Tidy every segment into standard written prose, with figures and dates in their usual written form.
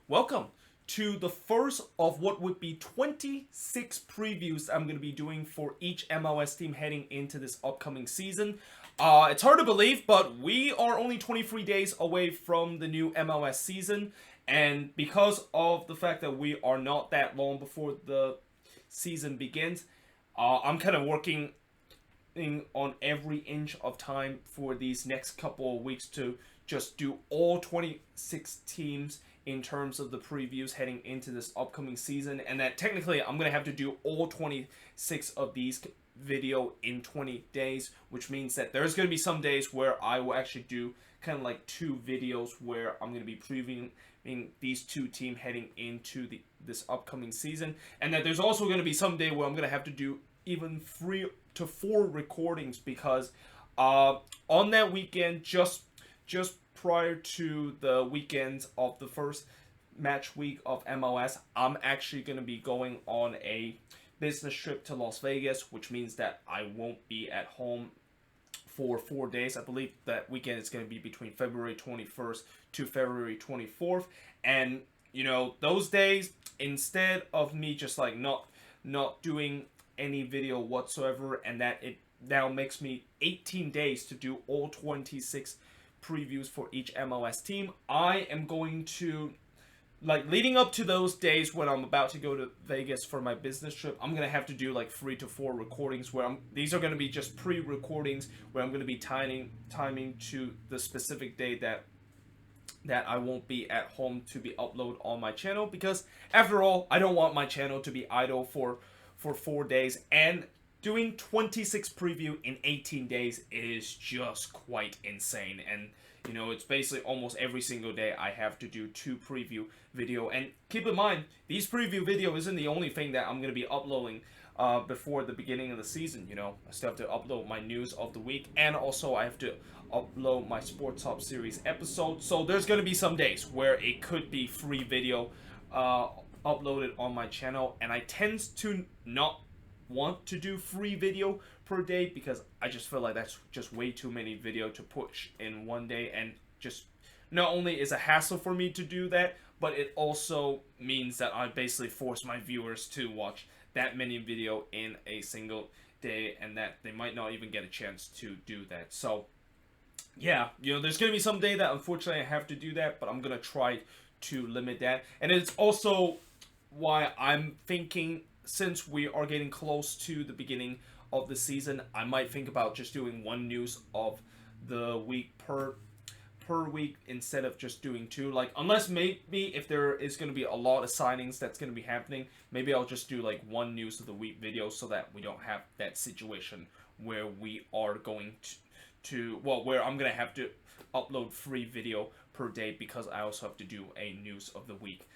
Welcome to the first of what would be 26 previews I'm going to be doing for each MLS team heading into this upcoming season. It's hard to believe, but we are only 23 days away from the new MLS season, and because of the fact that we are not that long before the season begins, I'm kind of working on every inch of time for these next couple of weeks to just do all 26 teams in terms of the previews heading into this upcoming season, and that technically I'm going to have to do all 26 of these video in 20 days, which means that there's going to be some days where I will actually do kind of like two videos where I'm going to be previewing these two teams heading into this upcoming season, and that there's also going to be some day where I'm going to have to do even 3 to 4 recordings because on that weekend, just prior to the weekends of the first match week of MLS, I'm actually going to be going on a business trip to Las Vegas, which means that I won't be at home for 4 days. I believe that weekend is going to be between February 21st to February 24th, and those days, instead of me just like not doing any video whatsoever, and that it now makes me 18 days to do all 26 previews for each MLS team, I am going to, like, leading up to those days when I'm about to go to Vegas for my business trip, I'm gonna have to do like 3 to 4 recordings where these are gonna be just pre-recordings where I'm gonna be timing to the specific day that I won't be at home to be uploaded on my channel, because after all, I don't want my channel to be idle for 4 days, and doing 26 preview in 18 days is just quite insane. And it's basically almost every single day I have to do 2 preview video. And keep in mind, these preview video isn't the only thing that I'm going to be uploading before the beginning of the season. I still have to upload my news of the week, and also I have to upload my Sports Hub series episode. So there's going to be some days where it could be free video uploaded on my channel, and I tend to not want to do free video per day because I just feel like that's just way too many video to push in one day, and just not only is a hassle for me to do that, but it also means that I basically force my viewers to watch that many video in a single day, and that they might not even get a chance to do that. So yeah, there's gonna be some day that unfortunately I have to do that, but I'm gonna try to limit that. And it's also why I'm thinking, since we are getting close to the beginning of the season, I might think about just doing one news of the week per week instead of just doing 2. Like, unless maybe if there is going to be a lot of signings that's going to be happening, maybe I'll just do like one news of the week video so that we don't have that situation where we are going where I'm going to have to upload 3 video per day because I also have to do a news of the week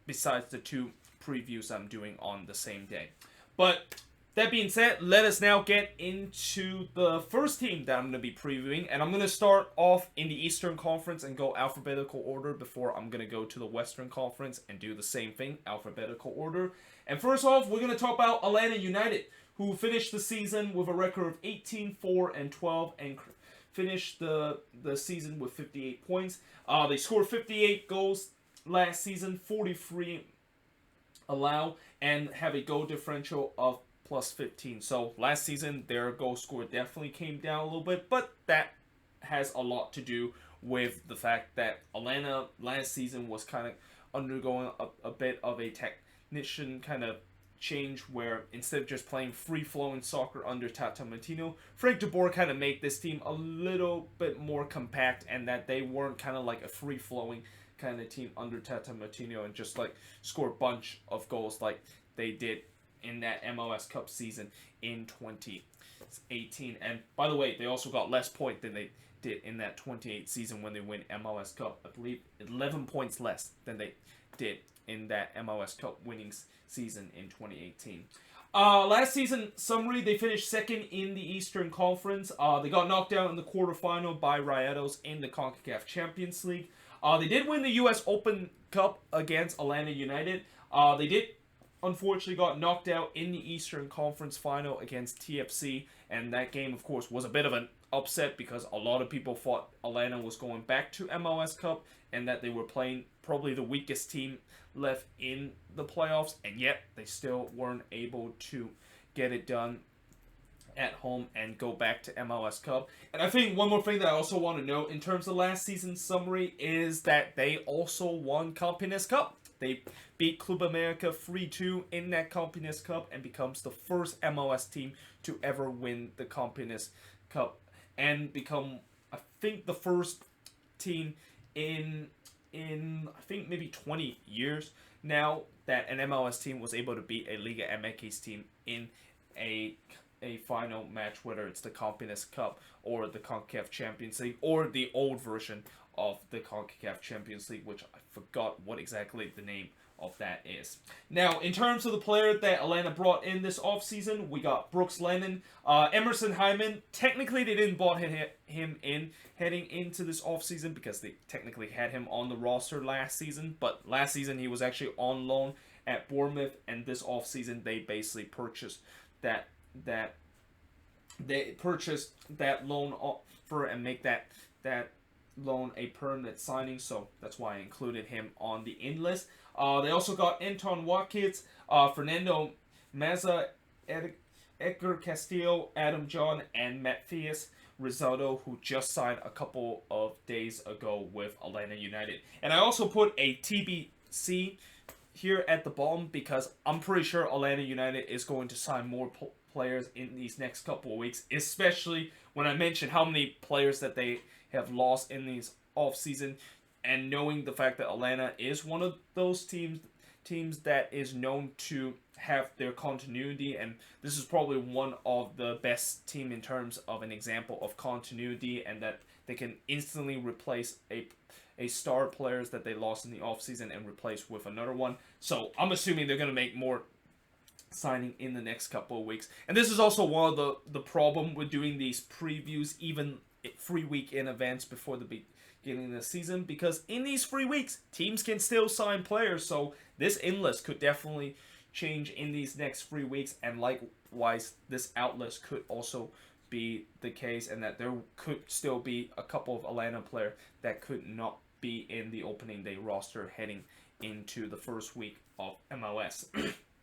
besides the 2 previews I'm doing on the same day. But that being said, let us now get into the first team that I'm going to be previewing, and I'm going to start off in the Eastern Conference and go alphabetical order before I'm going to go to the Western Conference and do the same thing, alphabetical order. And first off, we're going to talk about Atlanta United, who finished the season with a record of 18-4-12 and finished the season with 58 points. They scored 58 goals last season, 43 allow, and have a goal differential of plus 15. So last season their goal score definitely came down a little bit, but that has a lot to do with the fact that Atlanta last season was kind of undergoing a bit of a technician kind of change, where instead of just playing free-flowing soccer under Tata Martino, Frank de Boer kind of made this team a little bit more compact, and that they weren't kind of like a free-flowing kind of team under Tata Martino and just like score a bunch of goals like they did in that MLS Cup season in 2018. And by the way, they also got less points than they did in that 28 season when they win MLS Cup. I believe 11 points less than they did in that MLS Cup winning season in 2018. Last season summary, they finished second in the Eastern Conference. They got knocked out in the quarterfinal by Rayados in the CONCACAF Champions League. They did win the U.S. Open Cup against Atlanta United. They did, unfortunately, got knocked out in the Eastern Conference final against TFC, and that game, of course, was a bit of an upset because a lot of people thought Atlanta was going back to MLS Cup and that they were playing probably the weakest team left in the playoffs, and yet they still weren't able to get it done at home and go back to MLS Cup. And I think one more thing that I also want to note in terms of last season's summary is that they also won Campeones Cup. They beat Club America 3-2 in that Campeones Cup and becomes the first MLS team to ever win the Campeones Cup and become, I think, the first team in I think maybe 20 years now that an MLS team was able to beat a Liga MX team in a final match, whether it's the Campeones Cup or the CONCACAF Champions League or the old version of the CONCACAF Champions League, which I forgot what exactly the name of that is. Now, in terms of the player that Atlanta brought in this offseason, we got Brooks Lennon, Emerson Hyman. Technically, they didn't brought him in heading into this offseason because they technically had him on the roster last season, but last season he was actually on loan at Bournemouth, and this offseason they basically purchased that loan offer and make that loan a permanent signing, so that's why I included him on the in list. They also got Anton Watkins, Fernando Mazza, Edgar Castillo, Adam John, and Matthias Risotto, who just signed a couple of days ago with Atlanta United. And I also put a TBC here at the bottom because I'm pretty sure Atlanta United is going to sign more players in these next couple of weeks, especially when I mentioned how many players that they have lost in these off-season, and knowing the fact that Atlanta is one of those teams that is known to have their continuity, and this is probably one of the best team in terms of an example of continuity, and that they can instantly replace a star players that they lost in the offseason and replace with another one. So I'm assuming they're going to make more signing in the next couple of weeks. And this is also one of the problem with doing these previews even 3 week in advance before the beginning of the season, because in these 3 weeks teams can still sign players, so this in list could definitely change in these next 3 weeks, and likewise this out list could also be the case, and that there could still be a couple of Atlanta players that could not be in the opening day roster heading into the first week of MLS.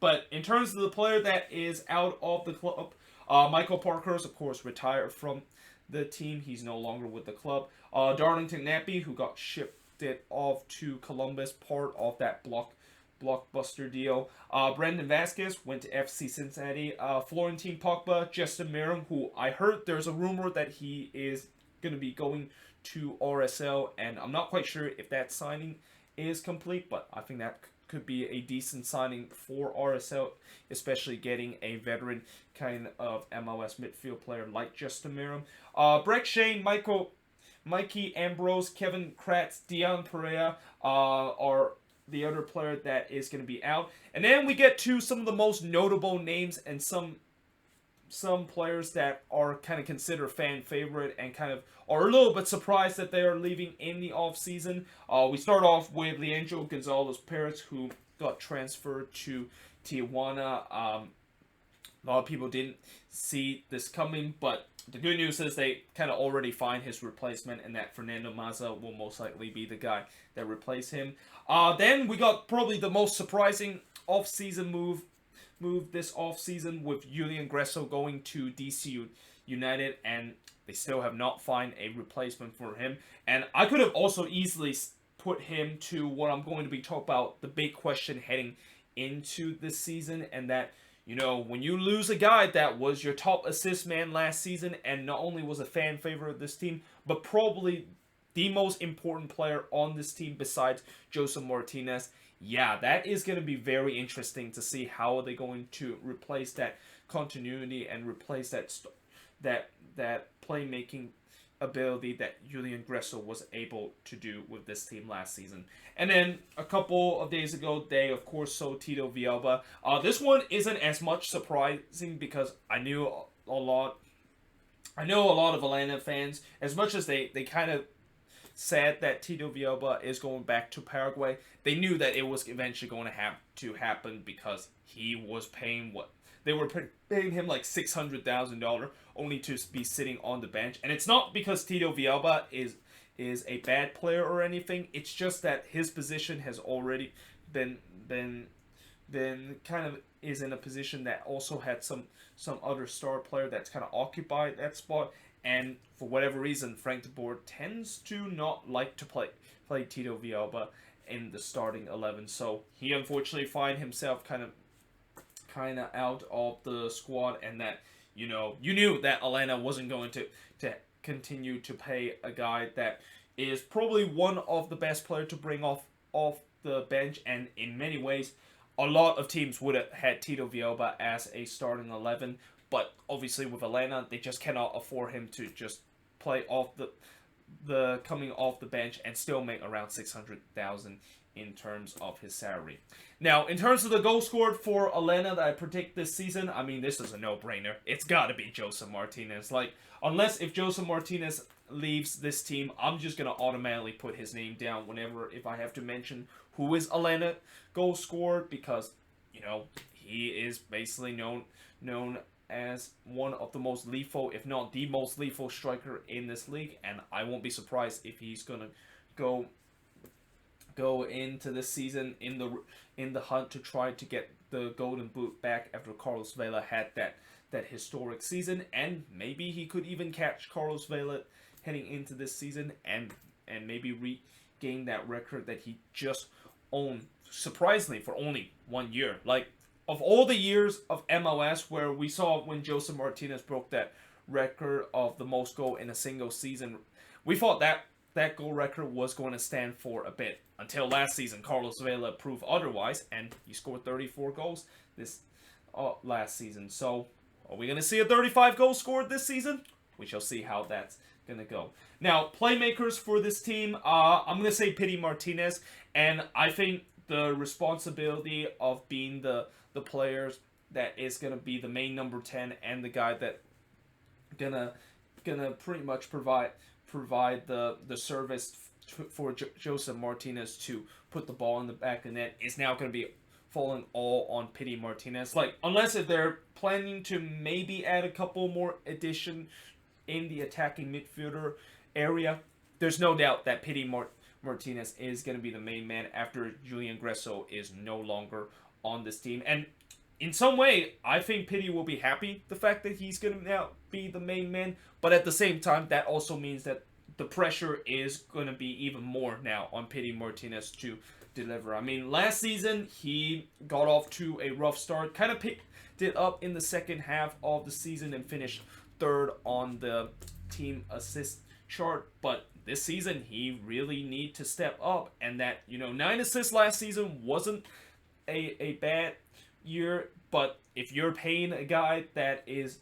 But in terms of the player that is out of the club, Michael Parker is, of course, retired from the team. He's no longer with the club. Darlington Nappy, who got shipped off to Columbus, part of that blockbuster deal. Brandon Vasquez went to FC Cincinnati. Florentine Pogba, Justin Merrim, who I heard there's a rumor that he is going to be going to RSL, and I'm not quite sure if that signing is complete, but I think that could be a decent signing for RSL, especially getting a veteran kind of MLS midfield player like Justin Merrim. Breck Shane, Mikey Ambrose, Kevin Kratz, Dion Pereira are the other player that is going to be out. And then we get to some of the most notable names and some players that are kind of considered fan favorite and kind of are a little bit surprised that they are leaving in the offseason. We start off with Leandro Gonzalez Perez, who got transferred to Tijuana. A lot of people didn't see this coming, but the good news is they kind of already find his replacement, and that Fernando Mazza will most likely be the guy that replace him. Then we got probably the most surprising offseason move this offseason with Julian Gresso going to DC United, and they still have not found a replacement for him. And I could have also easily put him to what I'm going to be talking about, the big question heading into this season, and that, you know, when you lose a guy that was your top assist man last season and not only was a fan favorite of this team, but probably the most important player on this team besides Joseph Martinez, yeah, that is going to be very interesting to see how are they going to replace that continuity and replace that playmaking ability that Julian Gresso was able to do with this team last season. And then a couple of days ago, they of course sold Tito Villalba. This one isn't as much surprising because I know a lot of Atlanta fans, as much as they kind of said that Tito Villalba is going back to Paraguay, they knew that it was eventually going to have to happen because he was paying what they were paying him like $600,000 only to be sitting on the bench. And it's not because Tito Villalba is a bad player or anything. It's just that his position has already been been been kind of is in a position that also had some other star player that's kind of occupied that spot. And for whatever reason, Frank de Boer tends to not like to play Tito Villalba in the starting 11. So he unfortunately find himself kind of out of the squad, and that you knew that Atlanta wasn't going to continue to pay a guy that is probably one of the best players to bring off the bench, and in many ways a lot of teams would have had Tito Villalba as a starting 11, but obviously with Atlanta they just cannot afford him to just play off the coming off the bench and still make around 600,000 in terms of his salary. Now, in terms of the goal scored for Atlanta that I predict this season, I mean, this is a no-brainer. It's got to be Joseph Martinez. Like, unless if Joseph Martinez leaves this team, I'm just going to automatically put his name down if I have to mention who is Atlanta goal scorer, because, he is basically known as one of the most lethal, if not the most lethal striker in this league, and I won't be surprised if he's going to go into this season in the hunt to try to get the Golden Boot back after Carlos Vela had that historic season, and maybe he could even catch Carlos Vela heading into this season and maybe regain that record that he just owned surprisingly for only 1 year. Like, of all the years of MLS where we saw when Joseph Martinez broke that record of the most goal in a single season, we thought that goal record was going to stand for a bit until last season. Carlos Vela proved otherwise, and he scored 34 goals this last season. So, are we going to see a 35 goal scored this season? We shall see how that's going to go. Now, playmakers for this team, I'm going to say Pity Martinez, and I think the responsibility of being the players that is going to be the main number 10 and the guy that gonna pretty much provide the service for Joseph Martinez to put the ball in the back of the net is now going to be falling all on Pity Martinez. Like, unless if they're planning to maybe add a couple more addition in the attacking midfielder area, there's no doubt that Pity Martinez is going to be the main man after Julian Gresso is no longer on this team. And in some way, I think Pity will be happy the fact that he's going to now be the main man, but at the same time, that also means that the pressure is going to be even more now on Pity Martinez to deliver. I mean, last season, he got off to a rough start, kind of picked it up in the second half of the season and finished third on the team assist chart, but this season, he really need to step up, and that, 9 assists last season wasn't a bad year, but if you're paying a guy that is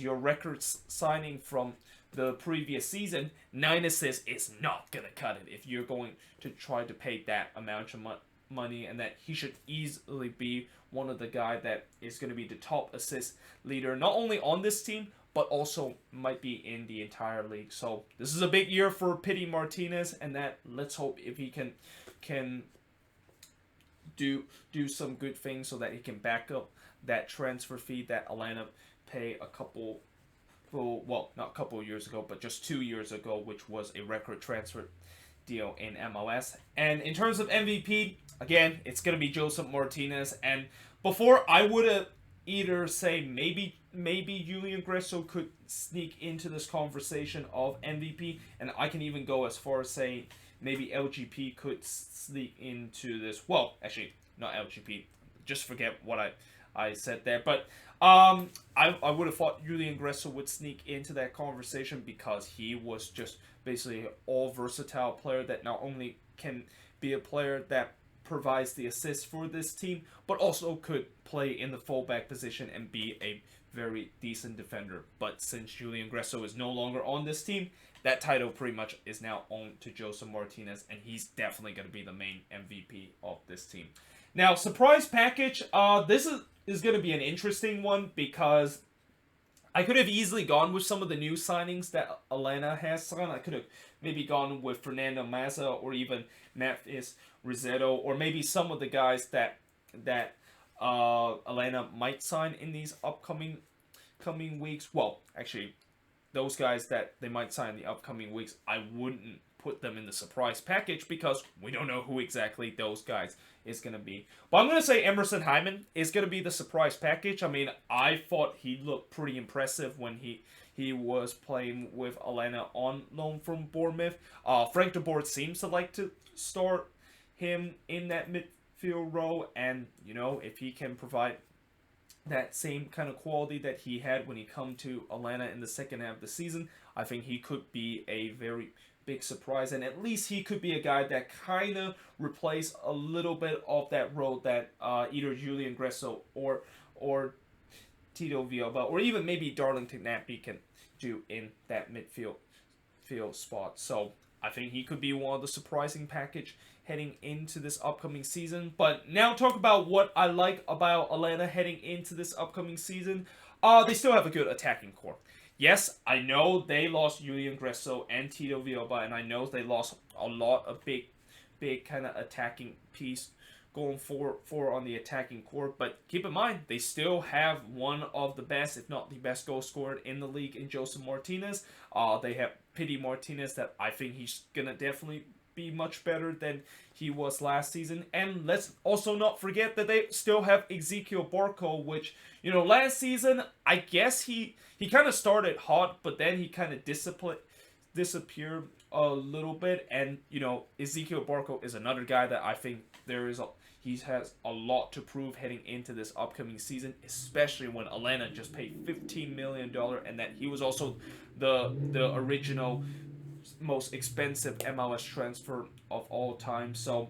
your record signing from the previous season, 9 assists is not gonna cut it if you're going to try to pay that amount of money, and that he should easily be one of the guys that is going to be the top assist leader, not only on this team, but also might be in the entire league. So this is a big year for Pity Martinez, and that let's hope if he can do some good things so that he can back up that transfer fee that Atlanta pay not a couple of years ago, but just 2 years ago, which was a record transfer deal in MLS. And in terms of MVP, again, it's going to be Joseph Martinez. And before, I would have either say maybe Julian Gresso could sneak into this conversation of MVP, and I can even go as far as saying maybe LGP could sneak into this. Well, actually, not LGP. Just forget what I said there. But I would have thought Julian Gresso would sneak into that conversation because he was just basically an all-versatile player that not only can be a player that provides the assist for this team, but also could play in the fullback position and be a very decent defender. But since Julian Gresso is no longer on this team, that title pretty much is now owned to Joseph Martinez, and he's definitely going to be the main MVP of this team. Now, surprise package, this is going to be an interesting one because I could have easily gone with some of the new signings that Atlanta has signed. I could have maybe gone with Fernando Mazza or even Memphis Rizzetto, or maybe some of the guys that Atlanta might sign in these upcoming coming weeks. Well, actually, those guys that they might sign in the upcoming weeks, I wouldn't put them in the surprise package because we don't know who exactly those guys is going to be. But I'm going to say Emerson Hyman is going to be the surprise package. I mean, I thought he looked pretty impressive when he was playing with Atlanta on loan from Bournemouth. Frank de Boer seems to like to start him in that midfield role, and if he can provide that same kind of quality that he had when he come to Atlanta in the second half of the season, I think he could be a very big surprise, and at least he could be a guy that kind of replace a little bit of that role that either Julian Gresso or Tito Villalba or even maybe Darlington Nagbe can do in that field spot. So I think he could be one of the surprising package heading into this upcoming season. But now talk about what I like about Atlanta heading into this upcoming season. They still have a good attacking core. Yes, I know they lost Julian Gresso and Tito Villalba, and I know they lost a lot of big kind of attacking piece going for on the attacking core. But keep in mind, they still have one of the best, if not the best, goal scorer in the league in Joseph Martinez. They have Pity Martinez that I think he's gonna definitely be much better than he was last season. And let's also not forget that they still have Ezekiel Barco, which last season I guess he kind of started hot, but then he kind of disappeared a little bit. And Ezekiel Barco is another guy that I think he has a lot to prove heading into this upcoming season, especially when Atlanta just paid $15 million, and that he was also the original most expensive MLS transfer of all time. So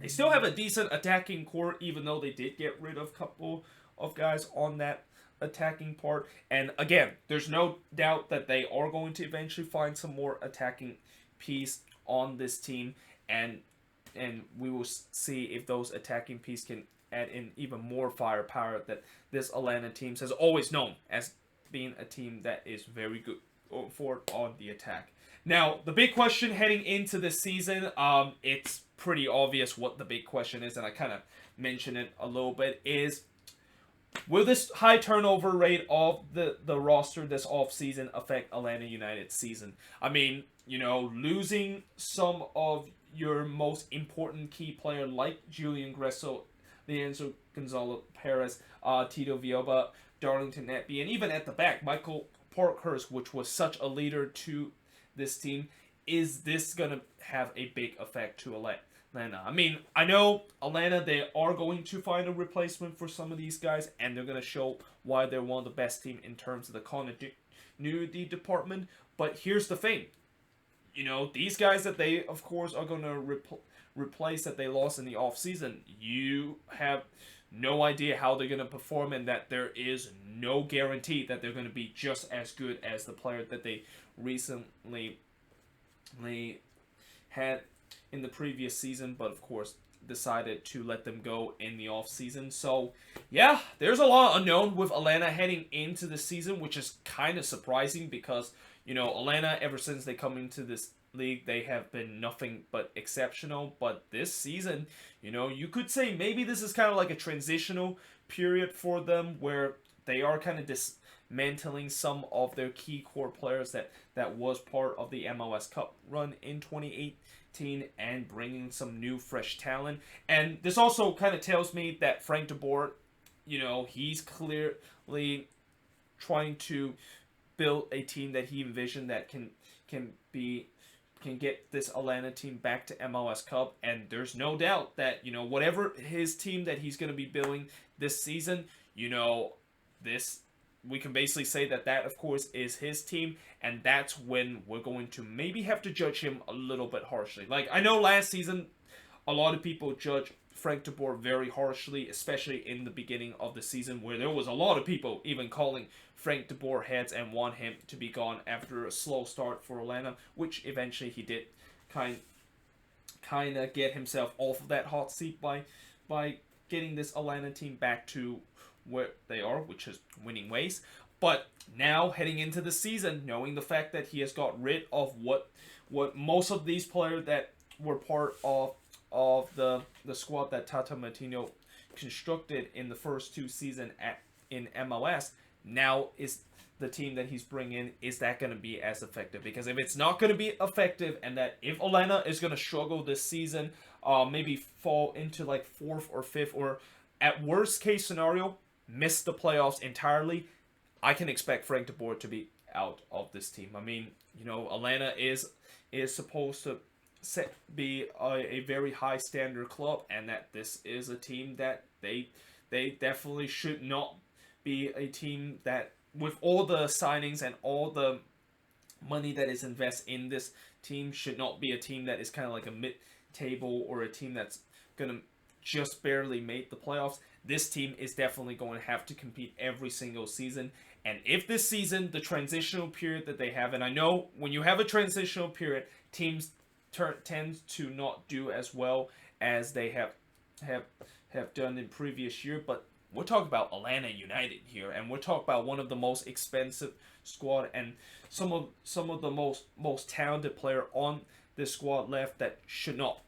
they still have a decent attacking core, even though they did get rid of a couple of guys on that attacking part. And again, there's no doubt that they are going to eventually find some more attacking piece on this team, and we will see if those attacking piece can add in even more firepower that this Atlanta team has always known as being a team that is very good for on the attack. Now, the big question heading into this season, it's pretty obvious what the big question is, and I kind of mentioned it a little bit, is will this high turnover rate of the roster this offseason affect Atlanta United's season? I mean, losing some of your most important key player like Julian Gresso, Leandro Gonzalo Perez, Tito Villalba, Darlington Nagbe, and even at the back, Michael Parkhurst, which was such a leader to this team. Is this going to have a big effect to Atlanta? I mean, I know Atlanta, they are going to find a replacement for some of these guys, and they're going to show why they're one of the best team in terms of the continuity department. But here's the thing. These guys that they, of course, are going to replace that they lost in the offseason, you have no idea how they're going to perform, and that there is no guarantee that they're going to be just as good as the player that they recently had in the previous season, but of course decided to let them go in the offseason. So yeah, there's a lot unknown with Atlanta heading into the season, which is kind of surprising because Atlanta, ever since they come into this league, they have been nothing but exceptional. But this season, you could say maybe this is kind of like a transitional period for them where they are kind of dismantling some of their key core players that was part of the MLS Cup run in 2018 and bringing some new fresh talent. And this also kind of tells me that Frank de Boer, he's clearly trying to build a team that he envisioned that can get this Atlanta team back to MLS Cup. And there's no doubt that whatever his team that he's going to be building this season, this we can basically say that of course is his team, and that's when we're going to maybe have to judge him a little bit harshly. Like, I know last season a lot of people judge Frank de Boer very harshly, especially in the beginning of the season, where there was a lot of people even calling Frank de Boer heads and want him to be gone after a slow start for Atlanta, which eventually he did kind of get himself off of that hot seat by getting this Atlanta team back to where they are, which is winning ways. But now heading into the season, knowing the fact that he has got rid of what most of these players that were part of of the squad that Tata Martino constructed in the first 2 seasons in MLS, now is the team that he's bringing in, is that going to be as effective? Because if it's not going to be effective, and that if Atlanta is going to struggle this season, maybe fall into like 4th or 5th, or at worst case scenario, miss the playoffs entirely, I can expect Frank de Boer to be out of this team. I mean, Atlanta is supposed to be a very high standard club, and that this is a team that they definitely should not be a team that, with all the signings and all the money that is invested in this team, should not be a team that is kind of like a mid-table, or a team that's going to just barely make the playoffs. This team is definitely going to have to compete every single season. And if this season, the transitional period that they have, and I know when you have a transitional period, teams tend to not do as well as they have done in previous year, but we're talking about Atlanta United here, and we're talking about one of the most expensive squad, and some of the most talented player on this squad left, that should not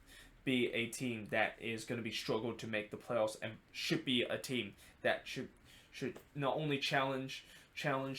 be a team that is going to be struggling to make the playoffs, and should be a team that should not only challenge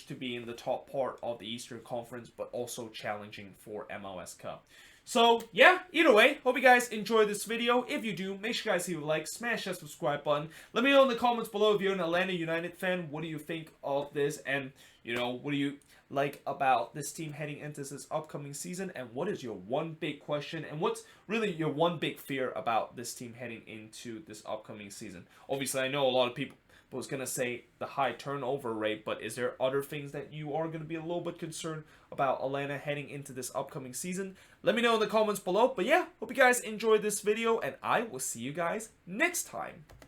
to be in the top part of the Eastern Conference, but also challenging for MLS Cup. So, yeah, either way, hope you guys enjoy this video. If you do, make sure you guys leave a like, smash that subscribe button. Let me know in the comments below if you're an Atlanta United fan. What do you think of this? And, what do you like about this team heading into this upcoming season? And what is your one big question? And what's really your one big fear about this team heading into this upcoming season? Obviously, I know a lot of people was going to say the high turnover rate, but is there other things that you are going to be a little bit concerned about Atlanta heading into this upcoming season? Let me know in the comments below. But yeah, hope you guys enjoyed this video, and I will see you guys next time.